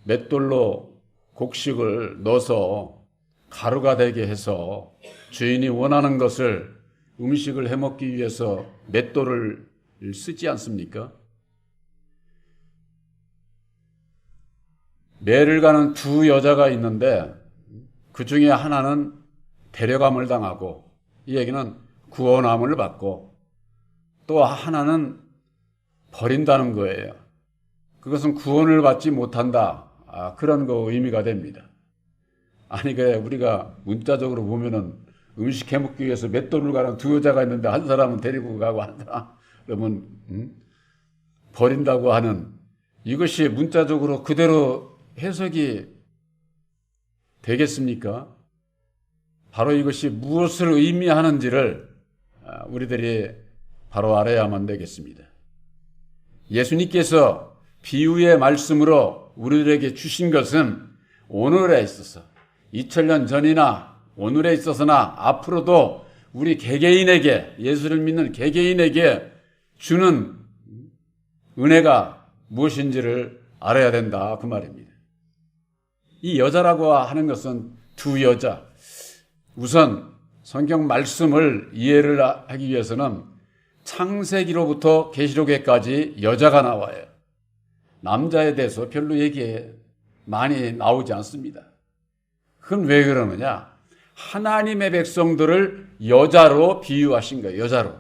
맷돌로 곡식을 넣어서 가루가 되게 해서 주인이 원하는 것을 음식을 해먹기 위해서 맷돌을 쓰지 않습니까? 매를 가는 두 여자가 있는데 그 중에 하나는 데려감을 당하고, 이 얘기는 구원함을 받고, 또 하나는 버린다는 거예요. 그것은 구원을 받지 못한다, 그런 거 의미가 됩니다. 아니, 우리가 문자적으로 보면은 음식 해먹기 위해서 맷돌을 가는 두 여자가 있는데 한 사람은 데리고 가고 한 사람은 버린다고 하는, 이것이 문자적으로 그대로 해석이 되겠습니까? 바로 이것이 무엇을 의미하는지를 우리들이 바로 알아야만 되겠습니다. 예수님께서 비유의 말씀으로 우리들에게 주신 것은 오늘에 있어서, 2000년 전이나 오늘에 있어서나 앞으로도 우리 개개인에게, 예수를 믿는 개개인에게 주는 은혜가 무엇인지를 알아야 된다, 그 말입니다. 이 여자라고 하는 것은 두 여자. 우선 성경 말씀을 이해를 하기 위해서는 창세기로부터 계시록에까지 여자가 나와요. 남자에 대해서 별로 얘기 많이 나오지 않습니다. 그건 왜 그러느냐? 하나님의 백성들을 여자로 비유하신 거예요. 여자로.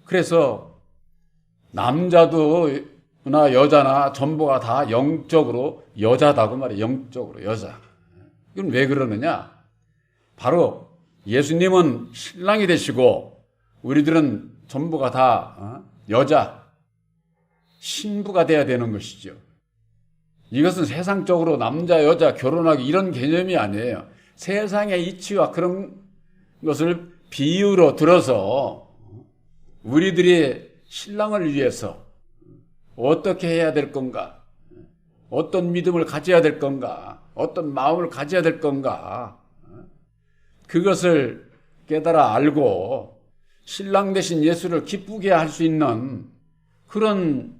그래서 남자도 나 여자나 전부가 다 영적으로 여자다고 말이에요. 영적으로 여자. 이건 왜 그러느냐? 바로 예수님은 신랑이 되시고 우리들은 전부가 다 여자, 신부가 돼야 되는 것이죠. 이것은 세상적으로 남자, 여자, 결혼하기 이런 개념이 아니에요. 세상의 이치와 그런 것을 비유로 들어서 우리들이 신랑을 위해서 어떻게 해야 될 건가? 어떤 믿음을 가져야 될 건가? 어떤 마음을 가져야 될 건가? 그것을 깨달아 알고 신랑 대신 예수를 기쁘게 할 수 있는 그런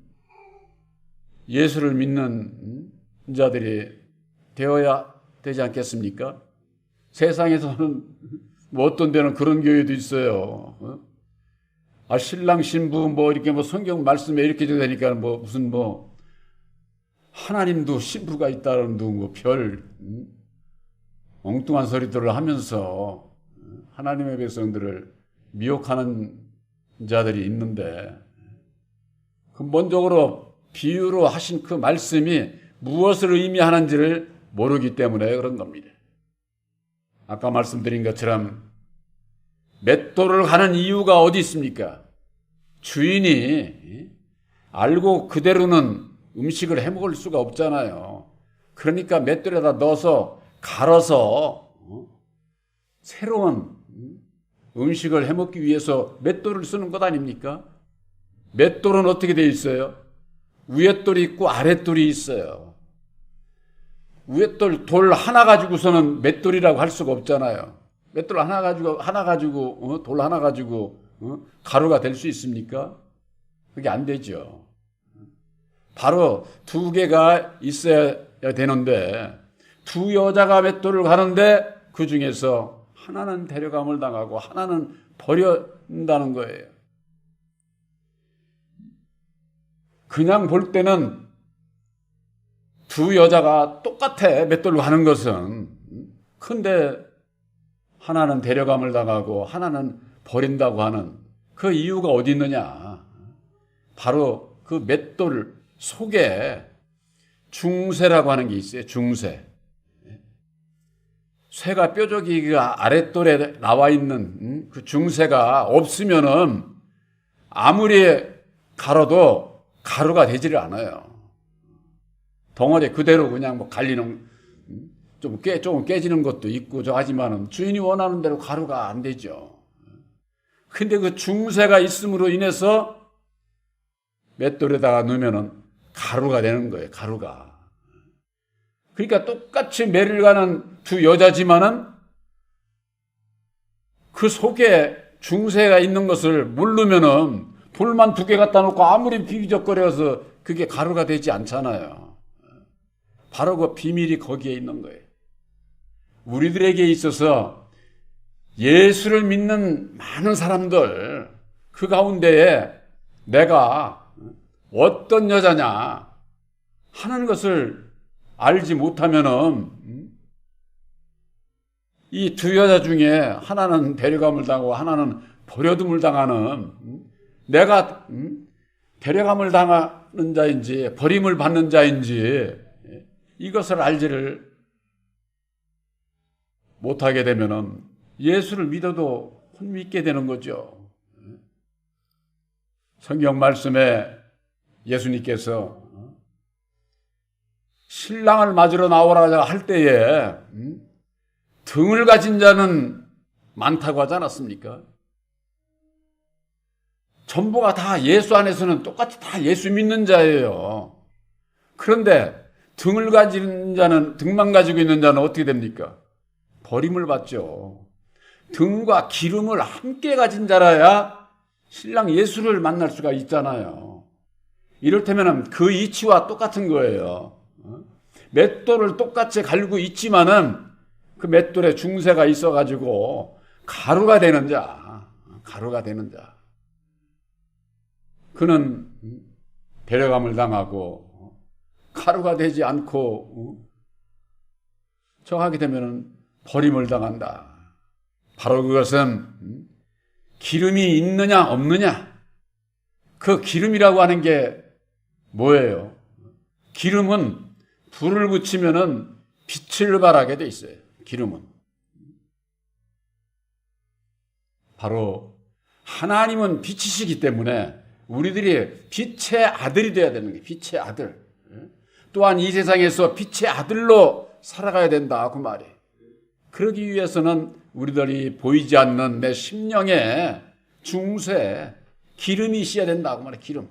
예수를 믿는 자들이 되어야 되지 않겠습니까? 세상에서는 뭐 어떤 데는 그런 교회도 있어요. 신랑 신부 이렇게 성경 말씀에 이렇게 되니까 무슨 하나님도 신부가 있다는 별 엉뚱한 소리들을 하면서 하나님의 백성들을 미혹하는 자들이 있는데, 근본적으로 비유로 하신 그 말씀이 무엇을 의미하는지를 모르기 때문에 그런 겁니다. 아까 말씀드린 것처럼 맷돌을 가는 이유가 어디 있습니까? 주인이 알고 그대로는 음식을 해먹을 수가 없잖아요. 그러니까 맷돌에다 넣어서 갈아서 새로운 음식을 해먹기 위해서 맷돌을 쓰는 것 아닙니까? 맷돌은 어떻게 되어 있어요? 위에 돌이 있고 아래 돌이 있어요. 위에 돌 하나 가지고서는 맷돌이라고 할 수가 없잖아요. 맷돌 하나 가지고 돌 하나 가지고 가루가 될 수 있습니까? 그게 안 되죠. 바로 두 개가 있어야 되는데, 두 여자가 맷돌을 가는데 그 중에서 하나는 데려감을 당하고 하나는 버린다는 거예요. 그냥 볼 때는 두 여자가 똑같아, 맷돌로 가는 것은. 근데 하나는 데려감을 당하고 하나는 버린다고 하는 그 이유가 어디 있느냐? 바로 그 맷돌 속에 중새라고 하는 게 있어요. 중새. 쇠가 뾰족이 그 아랫돌에 나와 있는 그 중새가 없으면은 아무리 갈아도 가루가 되지를 않아요. 덩어리 그대로 그냥 갈리는, 조금 깨지는 것도 있고 하지만은 주인이 원하는 대로 가루가 안 되죠. 근데 그 중새가 있음으로 인해서 맷돌에다가 넣으면은 가루가 되는 거예요. 가루가. 그러니까 똑같이 매를 가는 두 여자지만은 그 속에 중새가 있는 것을 모르면은 돌만 두 개 갖다 놓고 아무리 비비적거려서 그게 가루가 되지 않잖아요. 바로 그 비밀이 거기에 있는 거예요. 우리들에게 있어서 예수를 믿는 많은 사람들, 그 가운데에 내가 어떤 여자냐 하는 것을 알지 못하면은 이 두 여자 중에 하나는 데려감을 당하고 하나는 버려둠을 당하는, 내가 데려감을 당하는 자인지 버림을 받는 자인지 이것을 알지를 못하게 되면은 예수를 믿어도 못 믿게 되는 거죠. 성경 말씀에 예수님께서 신랑을 맞으러 나오라 할 때에 등을 가진 자는 많다고 하지 않았습니까? 전부가 다 예수 안에서는 똑같이 다 예수 믿는 자예요. 그런데 등을 가진 자는, 등만 가지고 있는 자는 어떻게 됩니까? 버림을 받죠. 등과 기름을 함께 가진 자라야 신랑 예수를 만날 수가 있잖아요. 이를테면 그 이치와 똑같은 거예요. 맷돌을 똑같이 갈고 있지만은 그 맷돌에 중세가 있어가지고 가루가 되는 자, 가루가 되는 자. 그는 데려감을 당하고 가루가 되지 않고 정하게 되면 버림을 당한다. 바로 그것은 기름이 있느냐 없느냐. 그 기름이라고 하는 게 뭐예요? 기름은 불을 붙이면은 빛을 발하게 돼 있어요. 기름은 바로 하나님은 빛이시기 때문에 우리들이 빛의 아들이 되어야 되는 거예요. 빛의 아들. 또한 이 세상에서 빛의 아들로 살아가야 된다 그 말이에요. 그러기 위해서는 우리들이 보이지 않는 내 심령에 중세 기름이 있어야 된다 그 말이에요. 기름.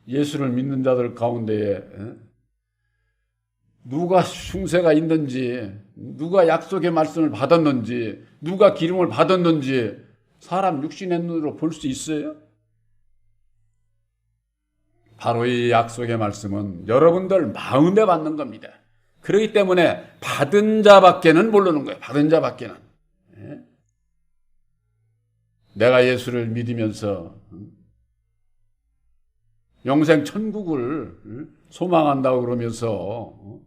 예수를 믿는 자들 가운데에 누가 흉세가 있는지, 누가 약속의 말씀을 받았는지, 누가 기름을 받았는지 사람 육신의 눈으로 볼 수 있어요? 바로 이 약속의 말씀은 여러분들 마음에 받는 겁니다. 그렇기 때문에 받은 자밖에는 모르는 거예요. 받은 자밖에는. 내가 예수를 믿으면서 영생 천국을 소망한다고 그러면서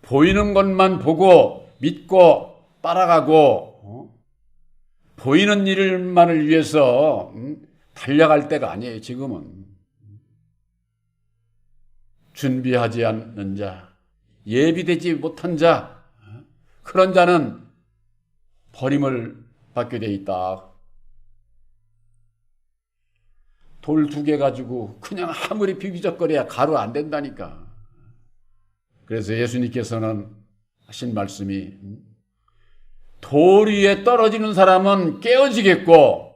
보이는 것만 보고 믿고 따라가고 보이는 일만을 위해서 달려갈 때가 아니에요. 지금은 준비하지 않는 자, 예비되지 못한 자, 그런 자는 버림을 받게 돼 있다. 돌 2개 가지고 그냥 아무리 비비적거려야 가루 안 된다니까. 그래서 예수님께서는 하신 말씀이 돌 위에 떨어지는 사람은 깨어지겠고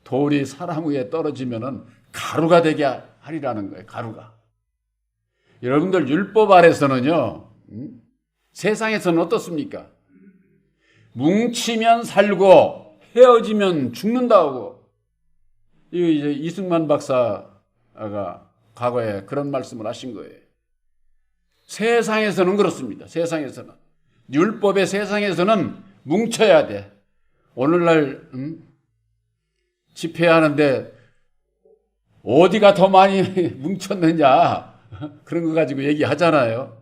돌이 사람 위에 떨어지면은 가루가 되게 하리라는 거예요. 가루가. 여러분들 율법 아래서는요, 세상에서는 어떻습니까? 뭉치면 살고 헤어지면 죽는다고. 이제 이승만 박사가 과거에 그런 말씀을 하신 거예요. 세상에서는 그렇습니다. 세상에서는. 율법의 세상에서는 뭉쳐야 돼. 오늘날 집회하는데 어디가 더 많이 뭉쳤느냐 그런 거 가지고 얘기하잖아요.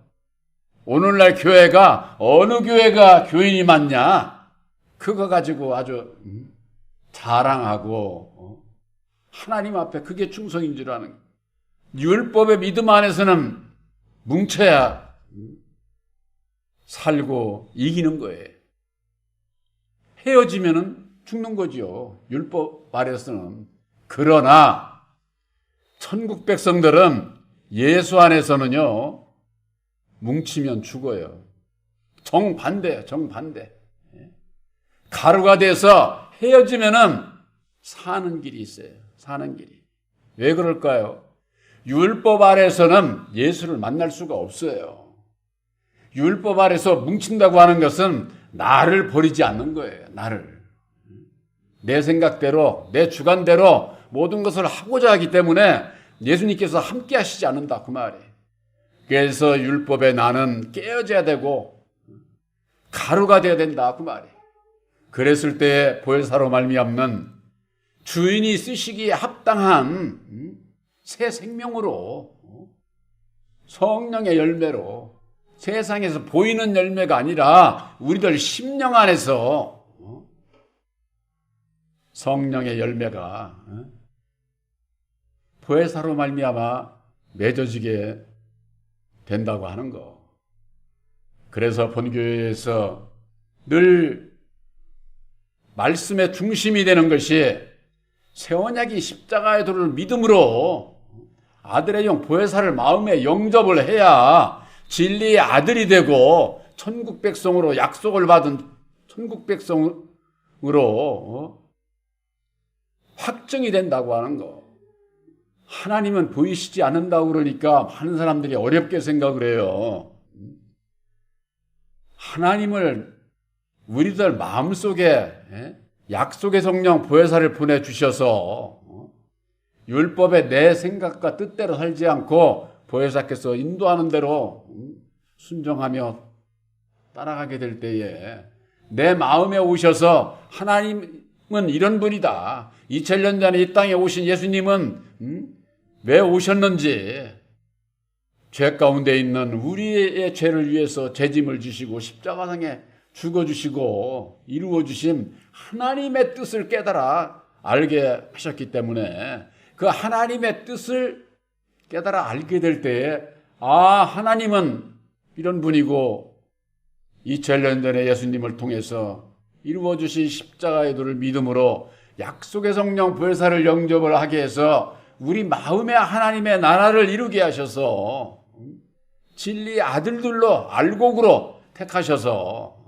오늘날 교회가 어느 교회가 교인이 많냐 그거 가지고 아주 자랑하고 하나님 앞에 그게 충성인 줄 아는 거예요. 율법의 믿음 안에서는 뭉쳐야 살고 이기는 거예요. 헤어지면은 죽는 거죠. 율법 아래서는. 그러나 천국 백성들은 예수 안에서는요, 뭉치면 죽어요. 정반대예요. 정반대. 가루가 돼서 헤어지면은 사는 길이 있어요. 사는 길이. 왜 그럴까요? 율법 아래서는 예수를 만날 수가 없어요. 율법 아래서 뭉친다고 하는 것은 나를 버리지 않는 거예요. 나를. 내 생각대로, 내 주관대로 모든 것을 하고자 하기 때문에 예수님께서 함께 하시지 않는다 그 말이에요. 그래서 율법에 나는 깨어져야 되고 가루가 되어야 된다 그 말이에요. 그랬을 때 보혜사로 말미암는 주인이 쓰시기에 합당한 새 생명으로 성령의 열매로 세상에서 보이는 열매가 아니라 우리들 심령 안에서 성령의 열매가 보혜사로 말미암아 맺어지게 된다고 하는 거. 그래서 본교회에서 늘 말씀의 중심이 되는 것이 새 언약이 십자가의 도를 믿음으로 아들의 영 보혜사를 마음에 영접을 해야 진리의 아들이 되고 천국 백성으로 약속을 받은 천국 백성으로 확정이 된다고 하는 거. 하나님은 보이시지 않는다고 그러니까 많은 사람들이 어렵게 생각을 해요. 하나님을 우리들 마음속에 약속의 성령 보혜사를 보내주셔서 율법의 내 생각과 뜻대로 살지 않고 보혜사께서 인도하는 대로 순종하며 따라가게 될 때에 내 마음에 오셔서 하나님은 이런 분이다. 2000년 전에 이 땅에 오신 예수님은 왜 오셨는지 죄 가운데 있는 우리의 죄를 위해서 죄짐을 주시고 십자가상에 죽어주시고 이루어주신 하나님의 뜻을 깨달아 알게 하셨기 때문에 그 하나님의 뜻을 깨달아 알게 될 때에 하나님은 이런 분이고 2000년 전에 예수님을 통해서 이루어주신 십자가의 도를 믿음으로 약속의 성령 보혜사를 영접을 하게 해서 우리 마음에 하나님의 나라를 이루게 하셔서 진리의 아들들로 알곡으로 택하셔서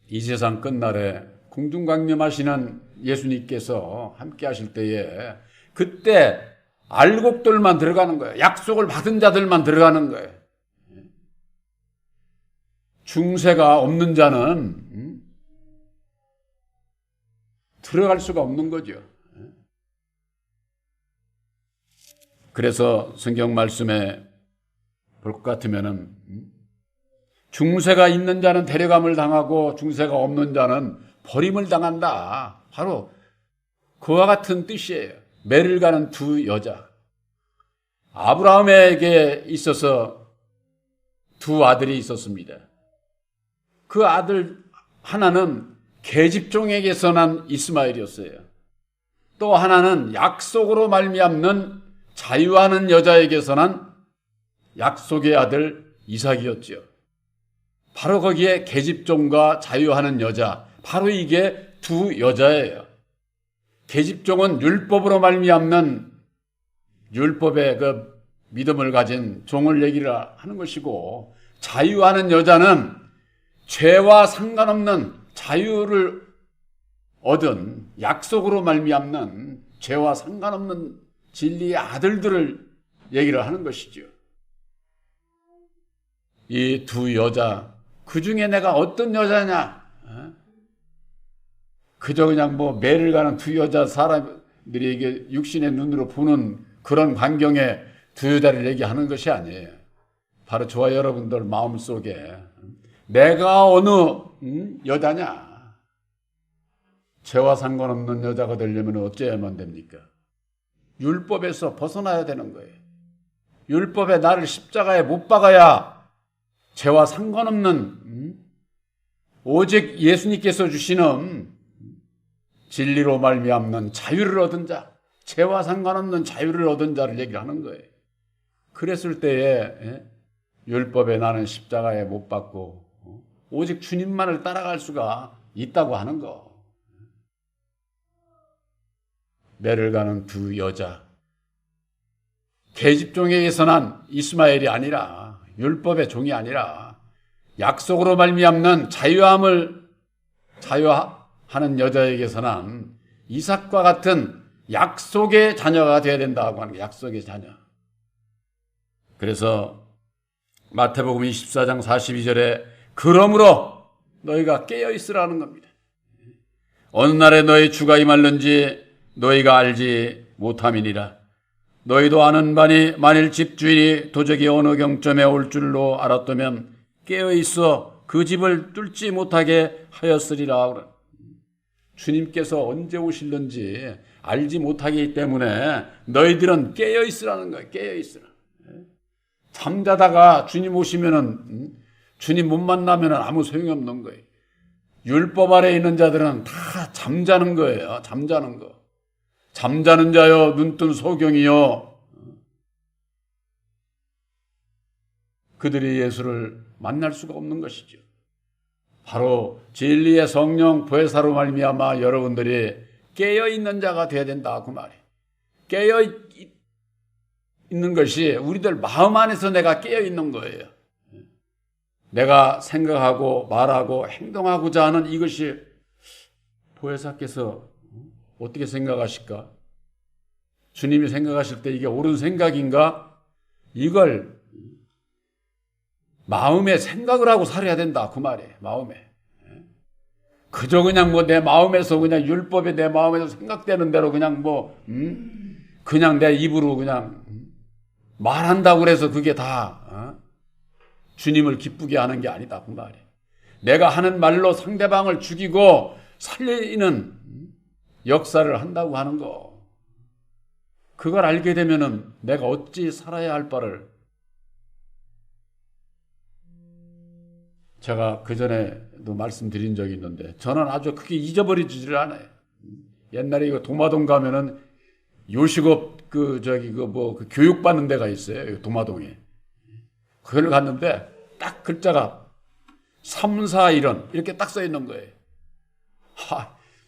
이 세상 끝날에 궁중강림하시는 예수님께서 함께 하실 때에 그때 알곡들만 들어가는 거예요. 약속을 받은 자들만 들어가는 거예요. 중세가 없는 자는 들어갈 수가 없는 거죠. 그래서 성경 말씀에 볼 것 같으면은 중세가 있는 자는 데려감을 당하고 중세가 없는 자는 버림을 당한다. 바로 그와 같은 뜻이에요. 매를 가는 두 여자. 아브라함에게 있어서 두 아들이 있었습니다. 그 아들 하나는 계집종에게서 난 이스마엘이었어요. 또 하나는 약속으로 말미암는 자유하는 여자에게서 난 약속의 아들 이삭이었죠. 바로 거기에 계집종과 자유하는 여자, 바로 이게 두 여자예요. 계집종은 율법으로 말미암는 율법의 그 믿음을 가진 종을 얘기를 하는 것이고, 자유하는 여자는 죄와 상관없는 자유를 얻은 약속으로 말미암는 죄와 상관없는 진리의 아들들을 얘기를 하는 것이죠. 이 두 여자, 그 중에 내가 어떤 여자냐? 그저 그냥 매를 가는 두 여자, 사람들이 이게 육신의 눈으로 보는 그런 광경에 두 여자를 얘기하는 것이 아니에요. 바로 저와 여러분들 마음속에 내가 어느 여자냐? 죄와 상관없는 여자가 되려면 어째야만 됩니까? 율법에서 벗어나야 되는 거예요. 율법에 나를 십자가에 못 박아야 죄와 상관없는 오직 예수님께서 주시는 진리로 말미암는 자유를 얻은 자, 죄와 상관없는 자유를 얻은 자를 얘기하는 거예요. 그랬을 때에 율법에 나는 십자가에 못 박고 오직 주님만을 따라갈 수가 있다고 하는 거. 매를 가는 두 여자, 계집종에게서 난 이스마엘이 아니라, 율법의 종이 아니라 약속으로 말미암는 자유하는 여자에게서 난 이삭과 같은 약속의 자녀가 되어야 된다고 하는 게 약속의 자녀. 그래서 마태복음 24장 42절에 그러므로 너희가 깨어 있으라는 겁니다. 어느 날에 너희 주가 임할는지 너희가 알지 못함이니라. 너희도 아는 바니 만일 집주인이 도적이 어느 경점에 올 줄로 알았다면 깨어있어 그 집을 뚫지 못하게 하였으리라. 주님께서 언제 오실는지 알지 못하기 때문에 너희들은 깨어있으라는 거예요. 깨어있으라. 잠자다가 주님 오시면은 주님 못 만나면 아무 소용이 없는 거예요. 율법 아래 있는 자들은 다 잠자는 거예요. 잠자는 거. 잠자는 자여 눈뜬 소경이여. 그들이 예수를 만날 수가 없는 것이죠. 바로 진리의 성령 보혜사로 말미암아 여러분들이 깨어있는 자가 되어야 된다 그 말이에요. 깨어있는 것이 우리들 마음 안에서 내가 깨어있는 거예요. 내가 생각하고 말하고 행동하고자 하는 이것이 보혜사께서 어떻게 생각하실까? 주님이 생각하실 때 이게 옳은 생각인가? 이걸 마음에 생각을 하고 살아야 된다 그 말이에요. 마음에. 그저 그냥 뭐 내 마음에서 그냥 율법에 내 마음에서 생각되는 대로 그냥 그냥 내 입으로 그냥 말한다고 그래서 그게 다 주님을 기쁘게 하는 게 아니다 그 말이에요. 내가 하는 말로 상대방을 죽이고 살리는 역사를 한다고 하는 거. 그걸 알게 되면은 내가 어찌 살아야 할 바를. 제가 그전에도 말씀드린 적이 있는데 저는 아주 크게 잊어버리지를 않아요. 옛날에 이거 도마동 가면은 요식업 그 교육받는 데가 있어요. 도마동에. 그걸 갔는데 딱 글자가 3, 4, 1원 이렇게 딱 써 있는 거예요.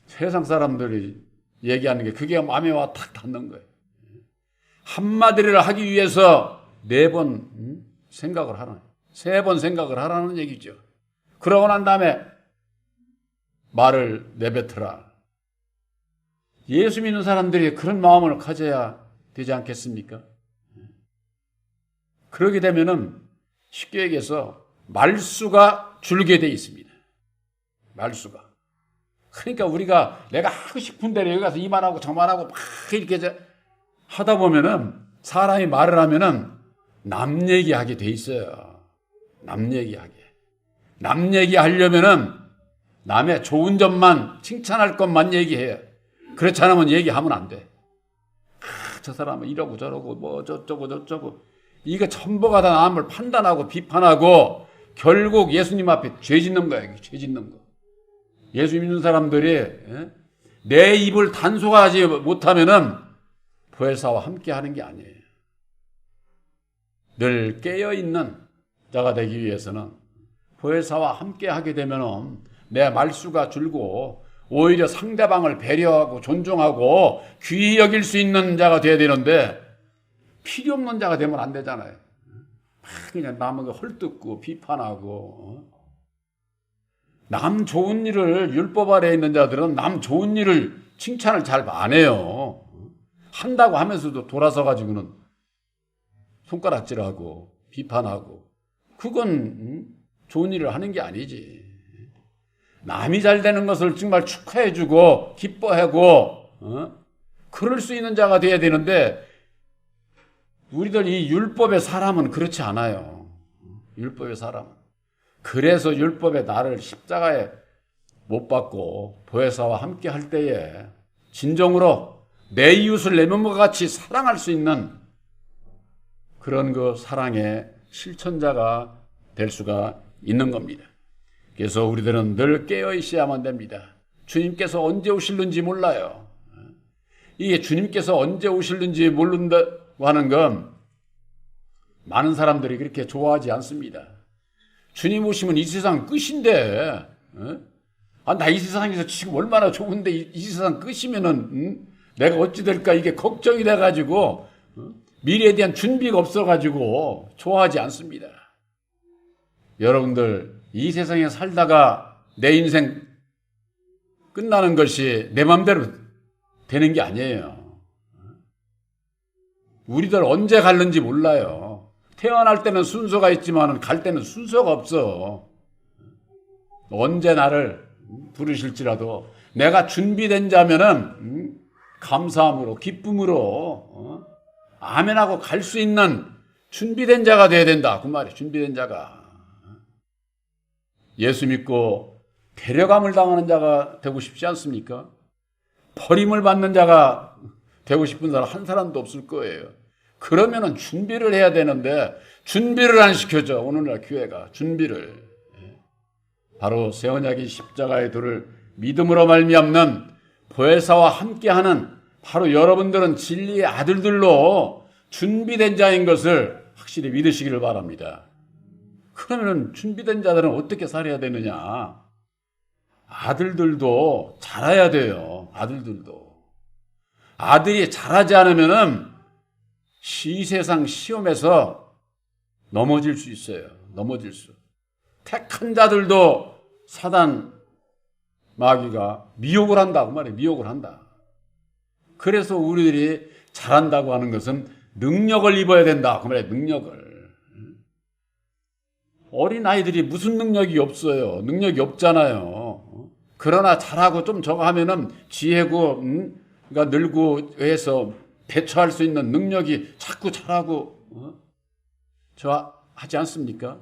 세상 사람들이 얘기하는 게 그게 마음에 와 탁 닿는 거예요. 한마디를 하기 위해서 4번 생각을 하는, 3번 생각을 하라는 얘기죠. 그러고 난 다음에 말을 내뱉으라. 예수 믿는 사람들이 그런 마음을 가져야 되지 않겠습니까? 그러게 되면은 쉽게 얘기해서 말수가 줄게 돼 있습니다. 말수가. 그러니까 우리가 내가 하고 싶은 대로 여기 가서 이 말하고 저 말하고 막 이렇게 하다 보면은 사람이 말을 하면은 남 얘기하게 돼 있어요. 남 얘기하게. 남 얘기하려면은 남의 좋은 점만 칭찬할 것만 얘기해요. 그렇지 않으면 얘기하면 안 돼. 저 사람은 이러고 저러고 뭐 저쩌고 저쩌고. 이거 전부가 다 남을 판단하고 비판하고 결국 예수님 앞에 죄 짓는 거예요. 죄 짓는 거. 예수 믿는 사람들이 내 입을 단속하지 못하면은 보혜사와 함께 하는 게 아니에요. 늘 깨어있는 자가 되기 위해서는 보혜사와 함께 하게 되면은 내 말수가 줄고 오히려 상대방을 배려하고 존중하고 귀히 여길 수 있는 자가 돼야 되는데 필요 없는 자가 되면 안 되잖아요. 그냥 남에게 헐뜯고 비판하고 남 좋은 일을 율법 아래에 있는 자들은 남 좋은 일을 칭찬을 잘 안 해요. 한다고 하면서도 돌아서 가지고는 손가락질하고 비판하고 그건 좋은 일을 하는 게 아니지. 남이 잘 되는 것을 정말 축하해주고 기뻐하고 그럴 수 있는 자가 돼야 되는데 우리들 이 율법의 사람은 그렇지 않아요. 율법의 사람은. 그래서 율법의 나를 십자가에 못 박고 보혜사와 함께 할 때에 진정으로 내 이웃을 내 몸과 같이 사랑할 수 있는 그런 그 사랑의 실천자가 될 수가 있는 겁니다. 그래서 우리들은 늘 깨어 있어야만 됩니다. 주님께서 언제 오실는지 몰라요. 이게 주님께서 언제 오실는지 모른다고 하는 건 많은 사람들이 그렇게 좋아하지 않습니다. 주님 오시면 이 세상 끝인데, 나 이 세상에서 지금 얼마나 좋은데 이 세상 끝이면은 내가 어찌 될까 이게 걱정이 돼가지고 미래에 대한 준비가 없어가지고 좋아하지 않습니다. 여러분들 이 세상에 살다가 내 인생 끝나는 것이 내 맘대로 되는 게 아니에요. 우리들 언제 갈는지 몰라요. 태어날 때는 순서가 있지만 갈 때는 순서가 없어. 언제 나를 부르실지라도 내가 준비된 자면은 감사함으로 기쁨으로 아멘하고 갈 수 있는 준비된 자가 돼야 된다. 그 말이에요. 준비된 자가. 예수 믿고 데려감을 당하는 자가 되고 싶지 않습니까? 버림을 받는 자가 되고 싶은 사람 한 사람도 없을 거예요. 그러면은 준비를 해야 되는데 준비를 안 시켜줘. 오늘날 교회가 준비를. 바로 새 언약인 십자가의 도를 믿음으로 말미암는 보혜사와 함께하는 바로 여러분들은 진리의 아들들로 준비된 자인 것을 확실히 믿으시기를 바랍니다. 그러면 준비된 자들은 어떻게 살아야 되느냐? 아들들도 자라야 돼요. 아들들도. 아들이 자라지 않으면은 이 세상 시험에서 넘어질 수 있어요. 넘어질 수. 택한 자들도 사단 마귀가 미혹을 한다. 그 말이에요. 미혹을 한다. 그래서 우리들이 잘한다고 하는 것은 능력을 입어야 된다. 그 말이에요. 능력을. 어린아이들이 무슨 능력이 없어요. 능력이 없잖아요. 그러나 잘하고 좀 저거 하면은 지혜고, 그러니까 늘고 해서 대처할 수 있는 능력이 자꾸 잘하고, 저 하지 않습니까?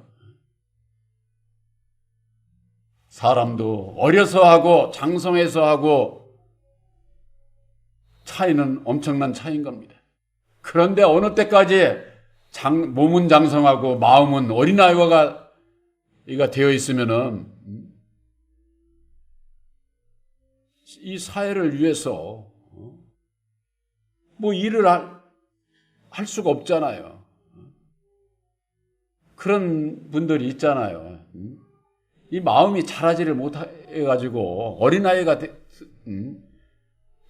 사람도 어려서 하고 장성해서 하고 차이는 엄청난 차이인 겁니다. 그런데 어느 때까지 몸은 장성하고 마음은 어린아이가 되어 있으면은 이 사회를 위해서 뭐 일을 할 수가 없잖아요. 그런 분들이 있잖아요. 이 마음이 자라지를 못해가지고 어린아이가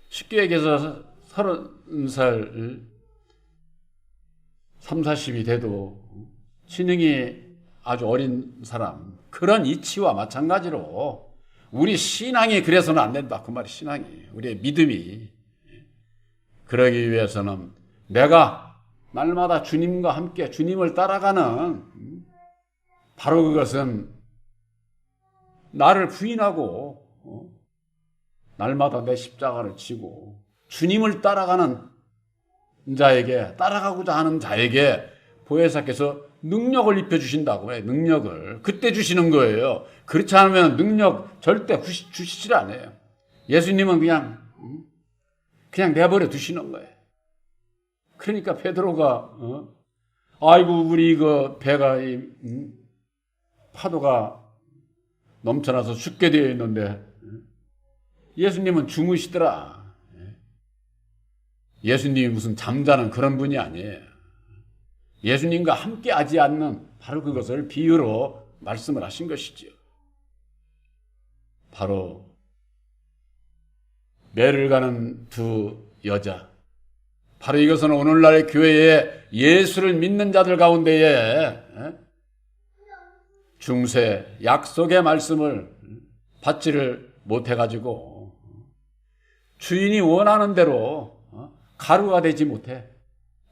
쉽게 얘기해서 30살 30, 40이 돼도 지능이 아주 어린 사람, 그런 이치와 마찬가지로 우리 신앙이 그래서는 안 된다. 그 말이 신앙이, 우리의 믿음이. 그러기 위해서는 내가 날마다 주님과 함께 주님을 따라가는, 바로 그것은 나를 부인하고 날마다 내 십자가를 지고 주님을 따라가는 자에게, 따라가고자 하는 자에게 보혜사께서 능력을 입혀주신다고 해요. 능력을. 그때 주시는 거예요. 그렇지 않으면 능력 절대 주시질 않아요. 예수님은 그냥 내버려 두시는 거예요. 그러니까 베드로가 아이고 우리 이거 배가 파도가 넘쳐나서 죽게 되어 있는데 예수님은 주무시더라. 예수님이 무슨 잠자는 그런 분이 아니에요. 예수님과 함께 하지 않는 바로 그것을 비유로 말씀을 하신 것이죠. 바로 매를 가는 두 여자. 바로 이것은 오늘날의 교회에 예수를 믿는 자들 가운데에 중세 약속의 말씀을 받지를 못해가지고 주인이 원하는 대로 가루가 되지 못해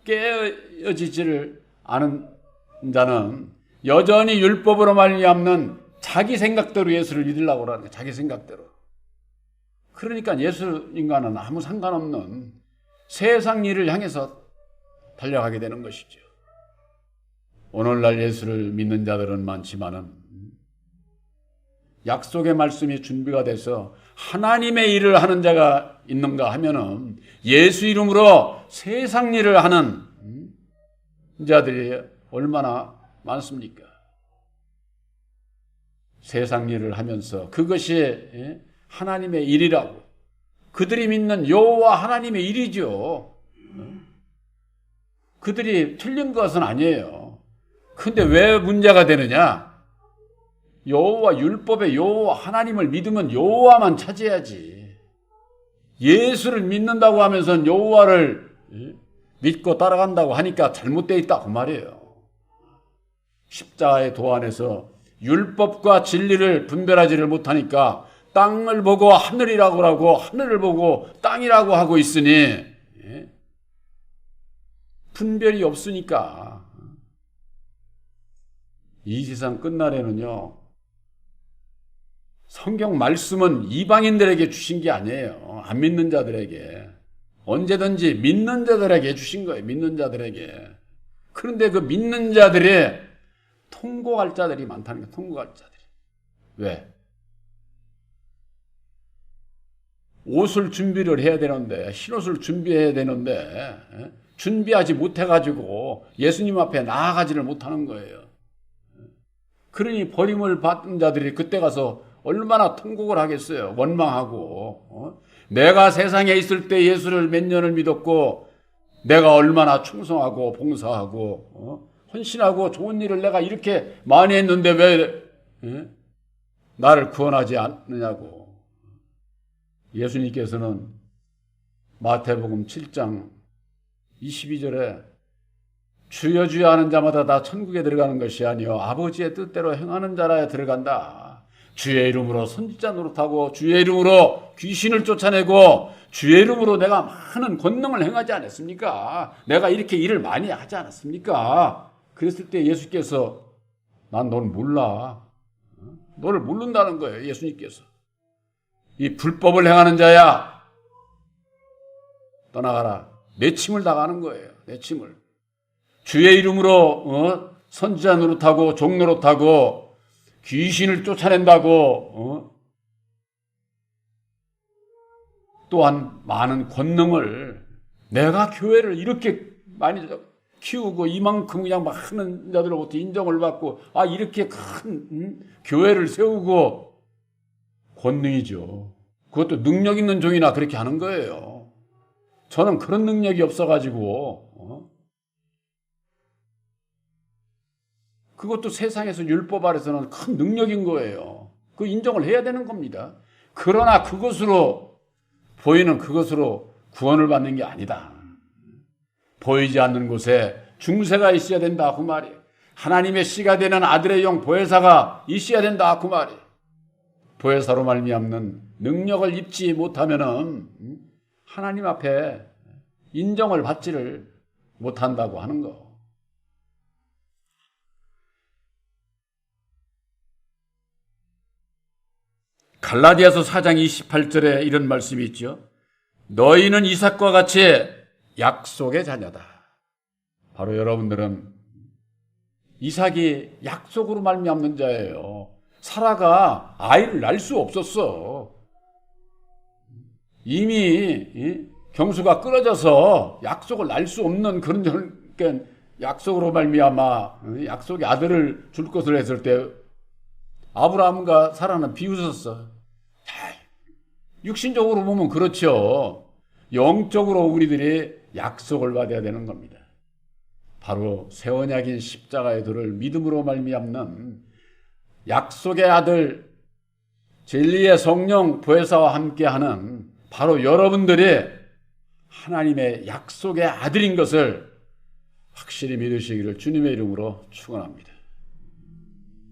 깨어지지를 않은 자는 여전히 율법으로 말미암는 자기 생각대로 예수를 믿으려고 하는 거야. 자기 생각대로. 그러니까 예수님과는 아무 상관없는 세상 일을 향해서 달려가게 되는 것이죠. 오늘날 예수를 믿는 자들은 많지만은 약속의 말씀이 준비가 돼서 하나님의 일을 하는 자가 있는가 하면은 예수 이름으로 세상 일을 하는 자들이 얼마나 많습니까? 세상 일을 하면서 그것이 하나님의 일이라고, 그들이 믿는 여호와 하나님의 일이죠. 그들이 틀린 것은 아니에요. 근데 왜 문제가 되느냐? 여호와 율법의 여호와 하나님을 믿으면 여호와만 찾아야지. 예수를 믿는다고 하면서 여호와를 믿고 따라간다고 하니까 잘못되어 있다 그 말이에요. 십자가의 도 안에서 율법과 진리를 분별하지를 못하니까 땅을 보고 하늘이라고 하고 하늘을 보고 땅이라고 하고 있으니 분별이 없으니까 이 세상 끝날에는요 성경 말씀은 이방인들에게 주신 게 아니에요. 안 믿는 자들에게. 언제든지 믿는 자들에게 주신 거예요. 믿는 자들에게. 그런데 그 믿는 자들의 통곡할 자들이 많다는 거예요. 통곡할 자들이. 왜? 옷을 준비를 해야 되는데, 흰옷을 준비해야 되는데, 준비하지 못해가지고 예수님 앞에 나아가지를 못하는 거예요. 그러니 버림을 받은 자들이 그때 가서 얼마나 통곡을 하겠어요. 원망하고. 내가 세상에 있을 때 예수를 몇 년을 믿었고 내가 얼마나 충성하고 봉사하고 헌신하고 좋은 일을 내가 이렇게 많이 했는데 왜 나를 구원하지 않느냐고. 예수님께서는 마태복음 7장 22절에 주여 주여 하는 자마다 다 천국에 들어가는 것이 아니요 아버지의 뜻대로 행하는 자라야 들어간다. 주의 이름으로 선지자 노릇하고 주의 이름으로 귀신을 쫓아내고 주의 이름으로 내가 많은 권능을 행하지 않았습니까? 내가 이렇게 일을 많이 하지 않았습니까? 그랬을 때 예수께서 난 널 몰라. 너를 모른다는 거예요. 예수님께서. 이 불법을 행하는 자야 떠나가라. 내침을 당하는 거예요. 내침을. 주의 이름으로 선지자 노릇하고 종 노릇하고 귀신을 쫓아낸다고 또한 많은 권능을 내가 교회를 이렇게 많이 키우고 이만큼 그냥 많은 자들로부터 인정을 받고 이렇게 큰 교회를 세우고 권능이죠. 그것도 능력 있는 종이나 그렇게 하는 거예요. 저는 그런 능력이 없어가지고 그것도 세상에서 율법 아래서는 큰 능력인 거예요. 그 인정을 해야 되는 겁니다. 그러나 그것으로 보이는 그것으로 구원을 받는 게 아니다. 보이지 않는 곳에 중세가 있어야 된다 그 말이에요. 하나님의 씨가 되는 아들의 영 보혜사가 있어야 된다 그 말이에요. 보혜사로 말미암는 능력을 입지 못하면은 하나님 앞에 인정을 받지를 못한다고 하는 거. 갈라디아서 4장 28절에 이런 말씀이 있죠. 너희는 이삭과 같이 약속의 자녀다. 바로 여러분들은 이삭이 약속으로 말미암는 자예요. 사라가 아이를 낳을 수 없었어. 이미 경수가 끊어져서 약속을 낳을 수 없는 그런 약속으로 말미암아 약속의 아들을 줄 것을 했을 때 아브라함과 사라는 비웃었어. 육신적으로 보면 그렇죠. 영적으로 우리들이 약속을 받아야 되는 겁니다. 바로 새 언약인 십자가의 도를 믿음으로 말미암는 약속의 아들 진리의 성령 보혜사와 함께하는 바로 여러분들이 하나님의 약속의 아들인 것을 확실히 믿으시기를 주님의 이름으로 축원합니다.